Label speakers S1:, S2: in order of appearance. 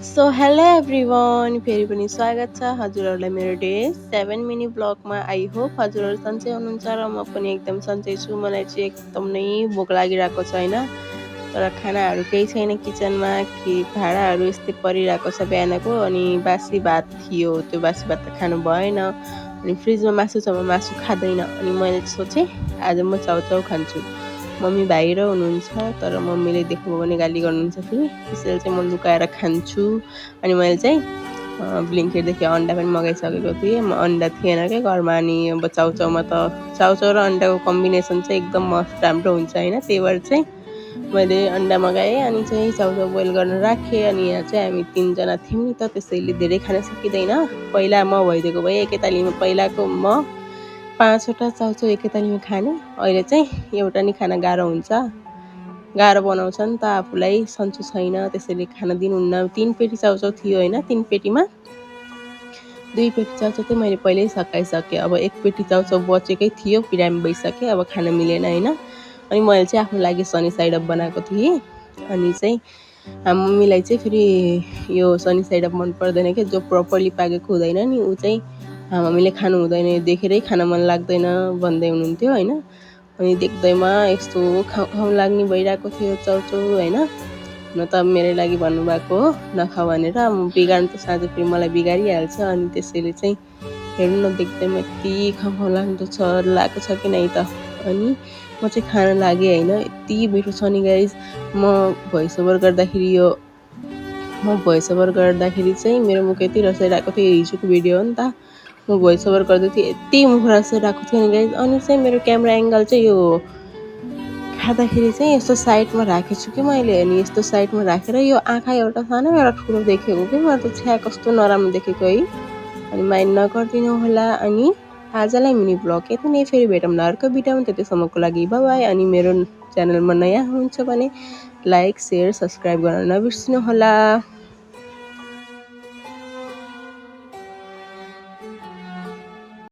S1: So hello everyone, फेरि पनि स्वागत छ हजुरहरूलाई मेरो डे 7 मिनी ब्लगमा। आई होप हजुरहरू सन्चै हुनुहुन्छ र म पनि एकदम सन्चै छु। मलाई चाहिँ एकदम नै भोक लागिरहेको छ होइन, तर खानाहरू केही छैन किचनमा, कि भाँडाहरू यस्तै परिरहेको छ बिहानको। अनि बासी भात थियो, त्यो बासी भात त खानु भएन। अनि फ्रिजमा मासु छ, म मासु खाँदैन। अनि मैले सोचेँ आज म चाउचाउ खान्छु। मम्मी बाहिर हुनुहुन्छ, तर मम्मीले देख्नुभयो भने गाली गर्नुहुन्छ फेरि, त्यसैले चाहिँ म लुकाएर खान्छु। अनि मैले चाहिँ ब्लिङ्किटदेखि अन्डा पनि मगाइसकेको थिएँ। अन्डा थिएन क्या घरमा। अनि अब चाउचाउमा त चाउचाउ र अन्डाको कम्बिनेसन चाहिँ एकदम मस्त राम्रो हुन्छ होइन, त्यही भएर चाहिँ मैले अन्डा मगाएँ। अनि चाहिँ चाउचाउ बोइल गर्न राखेँ। अनि यहाँ चाहिँ हामी 3जना थियौँ नि त, त्यसैले धेरै खान सकिँदैन। पहिला म भइदिएको भए एकैतालीमा पहिलाको म 5वटा चाउचाउ एकैतालीमा खाने। अहिले चाहिँ एउटा नि खान गाह्रो हुन्छ, गाह्रो बनाउँछ नि त आफूलाई, सन्चो छैन, त्यसैले खान दिनुहुन्न। 3 पेटी चाउचाउ थियो होइन, 3 पेटीमा 2 पेटी चाउचाउ चाहिँ मैले पहिल्यै सकाइसकेँ। अब 1 पेटी चाउचाउ बचेकै थियो, बिरामी भइसक्यो, अब खान मिलेन होइन। अनि मैले चाहिँ आफ्नो लागि सनी साइड अप बनाएको थिएँ। अनि चाहिँ मम्मीलाई चाहिँ फेरि यो सनी साइड अप मन पर्दैन क्या, जो प्रपरली पाकेको हुँदैन नि ऊ चाहिँ मम्मीले खानु हुँदैन, देखेरै खान मन लाग्दैन भन्दै हुनुहुन्थ्यो होइन। अनि देख्दैमा यस्तो खाउँ लाग्ने भइरहेको थियो चाउचाउ होइन। न त मेरै लागि भन्नुभएको हो नखाऊ भनेर, बिगार्नु त साँझ फेरि मलाई बिगारिहाल्छ। अनि त्यसैले चाहिँ हेर्नु न, देख्दैमा यति खाउँ लाग्दो छ, लागेको छ कि नै त। अनि म चाहिँ खान लागेँ होइन, यति मिठो छ नि गाइज। म भोइस ओभर गर्दाखेरि चाहिँ मेरो मुख यति रसाइरहेको थियो, हिजोको भिडियो हो नि त, म भोइस ओभर गर्दै थिएँ, यति मुख रसाइरहेको थियो नि गाइज। अनि चाहिँ मेरो क्यामेरा एङ्गल चाहिँ यो खाँदाखेरि चाहिँ यस्तो साइडमा राखेको छु कि मैले। अनि यस्तो साइडमा राखेर यो आँखा एउटा सानो एउटा ठुलो देखेको कि म त छ्या कस्तो नराम्रो देखेको है। अनि माइन्ड नगरिदिनु होला। अनि आजलाई मिनी ब्लग यति नै, फेरि भेटौँ न अर्को भिडियोमा। त्यतिसम्मको लागि बाइ बाइ। अनि मेरो च्यानलमा नयाँ हुनुहुन्छ भने लाइक, सेयर, सब्सक्राइब गर्न नबिर्सिनु होला।